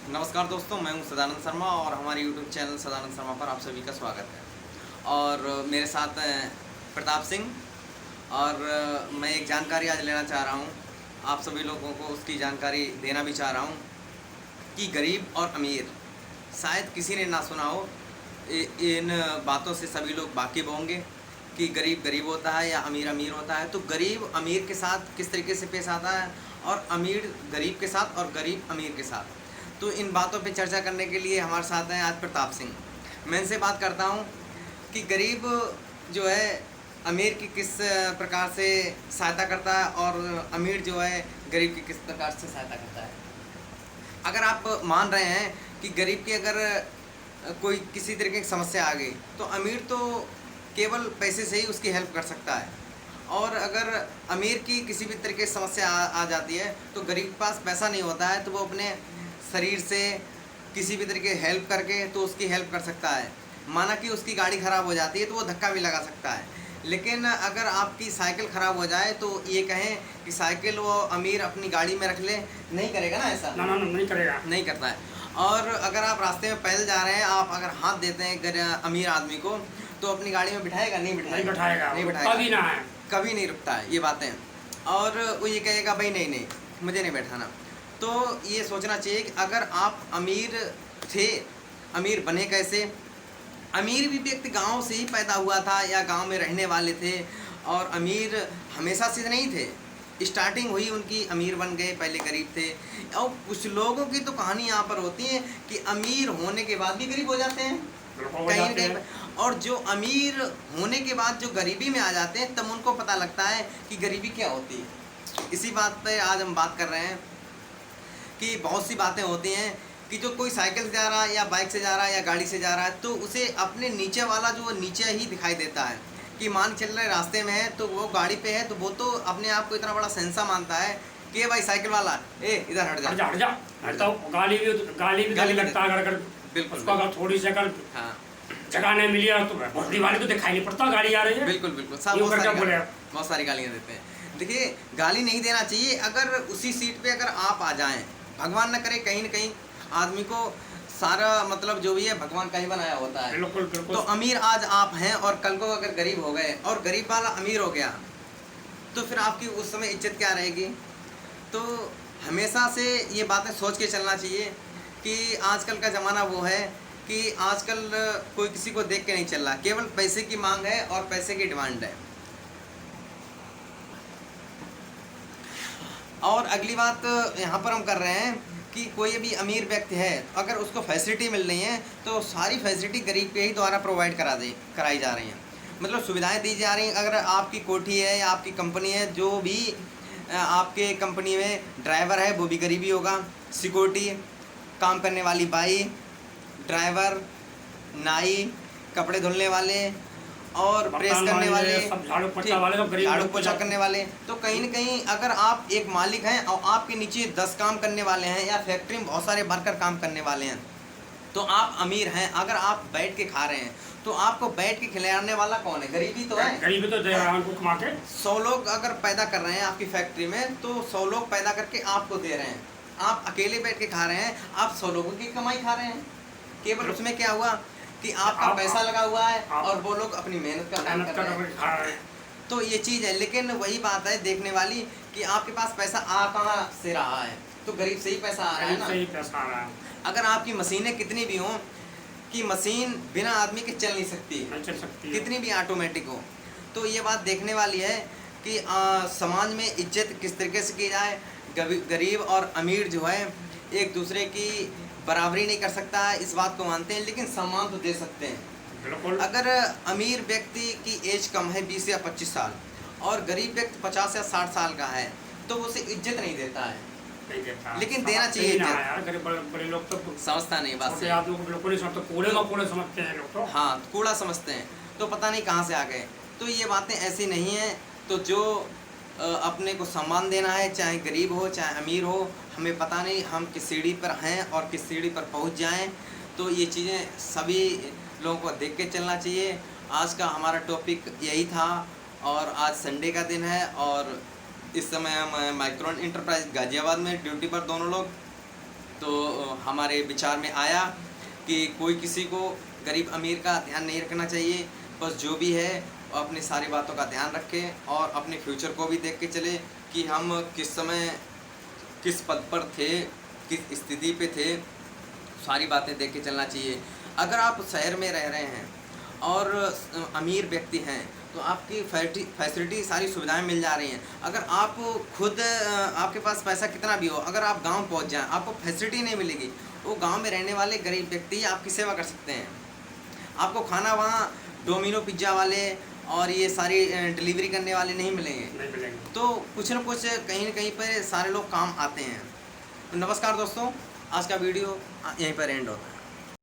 नमस्कार दोस्तों, मैं हूं सदानंद शर्मा और हमारे YouTube चैनल सदानंद शर्मा पर आप सभी का स्वागत है। और मेरे साथ हैं प्रताप सिंह। और मैं एक जानकारी आज लेना चाह रहा हूं, आप सभी लोगों को उसकी जानकारी देना भी चाह रहा हूं कि गरीब और अमीर, शायद किसी ने ना सुना हो। इन बातों से सभी लोग वाकिफ़ होंगे कि गरीब गरीब होता है या अमीर अमीर होता है। तो गरीब अमीर के साथ किस तरीके से पेश आता है और अमीर गरीब के साथ और गरीब अमीर के साथ, तो इन बातों पे चर्चा करने के लिए हमारे साथ हैं आज प्रताप सिंह। मैं इनसे बात करता हूं कि गरीब जो है अमीर की किस प्रकार से सहायता करता है और अमीर जो है गरीब की किस प्रकार से सहायता करता है। अगर आप मान रहे हैं कि गरीब की अगर कोई किसी तरीके की समस्या आ गई तो अमीर तो केवल पैसे से ही उसकी हेल्प कर सकता है, और अगर अमीर की किसी भी तरीके की समस्या आ जाती है तो गरीब के पास पैसा नहीं होता है तो वो अपने शरीर से किसी भी तरीके हेल्प करके तो उसकी हेल्प कर सकता है। माना कि उसकी गाड़ी ख़राब हो जाती है तो वो धक्का भी लगा सकता है, लेकिन अगर आपकी साइकिल ख़राब हो जाए तो ये कहें कि साइकिल वो अमीर अपनी गाड़ी में रख ले, नहीं करेगा ना ऐसा? ना ना ना, नहीं करेगा। नहीं करता है। और अगर आप रास्ते में पैदल जा रहे हैं, आप अगर हाथ देते हैं अमीर आदमी को तो अपनी गाड़ी में बिठाएगा? नहीं बिठाएगा। नहीं बैठाएगा, नहीं बिठाएगा, कभी ना है। कभी नहीं रुकता है ये बातें। और वो ये कहेगा भाई नहीं नहीं मुझे नहीं बैठाना। तो ये सोचना चाहिए कि अगर आप अमीर थे, अमीर बने कैसे? अमीर भी व्यक्ति गांव से ही पैदा हुआ था या गांव में रहने वाले थे, और अमीर हमेशा से नहीं थे। स्टार्टिंग हुई उनकी, अमीर बन गए, पहले गरीब थे। और कुछ लोगों की तो कहानी यहाँ पर होती है कि अमीर होने के बाद भी गरीब हो जाते हैं कहीं न कहीं। और जो अमीर होने के बाद जो गरीबी में आ जाते हैं तब उनको पता लगता है कि गरीबी क्या होती है। इसी बात पे आज हम बात कर रहे हैं कि बहुत सी बातें होती हैं कि जो कोई साइकिल से जा रहा है या बाइक से जा रहा है या गाड़ी से जा रहा है तो उसे अपने नीचे वाला जो नीचे ही दिखाई देता है। कि मान चल रहे रास्ते में है तो वो गाड़ी पे है तो वो तो अपने आप को इतना बड़ा सेंसा मानता है कि भाई साइकिल वाला इधर हट जा हट जा हट जा हट जाओ। गाली भी लगता है अगर बिल्कुल उसको अगर थोड़ी सी अगर हाँ जगह नहीं मिली है तो बहुत वाले को दिखाई नहीं पड़ता गाड़ी आ रही है। बिल्कुल बिल्कुल सब यूं करके बोले बहुत सारी गालियाँ देते हैं। देखिए, गाली नहीं देना चाहिए। अगर उसी सीट पे अगर आप आ जाएं, भगवान न करे कहीं न कहीं आदमी को सारा मतलब जो भी है भगवान का ही बनाया होता है। बिल्कुल बिल्कुल। तो अमीर आज आप हैं और कल को अगर गरीब हो गए और गरीब वाला अमीर हो गया तो फिर आपकी उस समय इज्जत क्या रहेगी? तो हमेशा से ये बातें सोच के चलना चाहिए कि आजकल का ज़माना वो है कि आजकल कोई किसी को देख के नहीं चल रहा, केवल पैसे की मांग है और पैसे की डिमांड है। और अगली बात यहाँ पर हम कर रहे हैं कि कोई भी अमीर व्यक्ति है, अगर उसको फैसिलिटी मिल रही हैं तो सारी फैसिलिटी गरीब के ही द्वारा प्रोवाइड कराई जा रही हैं। मतलब सुविधाएं दी जा रही हैं। अगर आपकी कोठी है या आपकी कंपनी है, जो भी आपके कंपनी में ड्राइवर है वो भी गरीबी होगा, सिक्योरिटी, काम करने वाली बाई, ड्राइवर, नाई, कपड़े धुलने वाले और प्रेस करने वाले, झाड़ू पोछा वाले तो गरीब झाड़ू पोछा करने वाले। तो कहीं न कहीं अगर आप एक मालिक हैं और आपके नीचे 10 काम करने वाले हैं या फैक्ट्री में बहुत सारे वर्कर काम करने वाले हैं तो आप अमीर हैं। अगर आप बैठ के खा रहे हैं तो आपको बैठ के खिलाने वाला कौन है? गरीबी तो है। गरीबी तो दे रहा है उनको कमा के। 100 लोग अगर पैदा कर रहे हैं आपकी फैक्ट्री में तो 100 लोग पैदा करके आपको दे रहे हैं। आप अकेले बैठ के खा रहे हैं, आप 100 लोगों की कमाई खा रहे हैं। केवल उसमें क्या हुआ कि आपका पैसा लगा हुआ है और वो लोग अपनी मेहनत का काम कर रहे हैं। खा रहे हैं। तो ये चीज़ है। लेकिन वही बात है देखने वाली कि आपके पास पैसा आ कहाँ से रहा है? तो गरीब से ही पैसा आ रहा है ना। सही पैसा आ रहा है। अगर आपकी मशीनें कितनी भी हों कि मशीन बिना आदमी के चल नहीं सकती, नहीं चल सकती है। कितनी भी ऑटोमेटिक हो, तो ये बात देखने वाली है कि समाज में इज्जत किस तरीके से की जाए। गरीब और अमीर जो है एक दूसरे की बराबरी नहीं कर सकता है, इस बात को मानते हैं, लेकिन सम्मान तो दे सकते हैं। बिल्कुल। अगर अमीर व्यक्ति की एज कम है 20 या 25 साल और गरीब व्यक्ति 50 या 60 साल का है तो वो उसे इज्जत नहीं देता है। नहीं देता, लेकिन देना चाहिए ना इज्जत। यार। गरीब बड़े लोग तो समझता नहीं बात छोटे से। आदमी को बिल्कुल नहीं समझते, कूड़े का कूड़े समझते हैं लोग तो। हाँ, कूड़ा समझते हैं, तो पता नहीं कहाँ से आ गए। तो ये बातें ऐसी नहीं हैं। तो जो अपने को सम्मान देना है, चाहे गरीब हो चाहे अमीर हो, हमें पता नहीं हम किस सीढ़ी पर हैं और किस सीढ़ी पर पहुंच जाएं। तो ये चीज़ें सभी लोगों को देख के चलना चाहिए। आज का हमारा टॉपिक यही था और आज संडे का दिन है और इस समय हम माइक्रोन इंटरप्राइज गाजियाबाद में ड्यूटी पर दोनों लोग। तो हमारे विचार में आया कि कोई किसी को गरीब अमीर का ध्यान नहीं रखना चाहिए, बस जो भी है अपनी सारी बातों का ध्यान रखें और अपने फ्यूचर को भी देख के चले कि हम किस समय किस पद पर थे, किस स्थिति पे थे, सारी बातें देख के चलना चाहिए। अगर आप शहर में रह रहे हैं और अमीर व्यक्ति हैं तो आपकी फैसिलिटी सारी सुविधाएं मिल जा रही हैं। अगर आप खुद आपके पास पैसा कितना भी हो, अगर आप गांव पहुंच जाएं आपको फैसिलिटी नहीं मिलेगी। वो गांव में रहने वाले गरीब व्यक्ति आपकी सेवा कर सकते हैं। आपको खाना वहाँ डोमिनो पिज्ज़ा वाले और ये सारी डिलीवरी करने वाले नहीं मिलेंगे। तो कुछ न कुछ कहीं न कहीं पर सारे लोग काम आते हैं। तो नमस्कार दोस्तों, आज का वीडियो यहीं पर एंड होता है।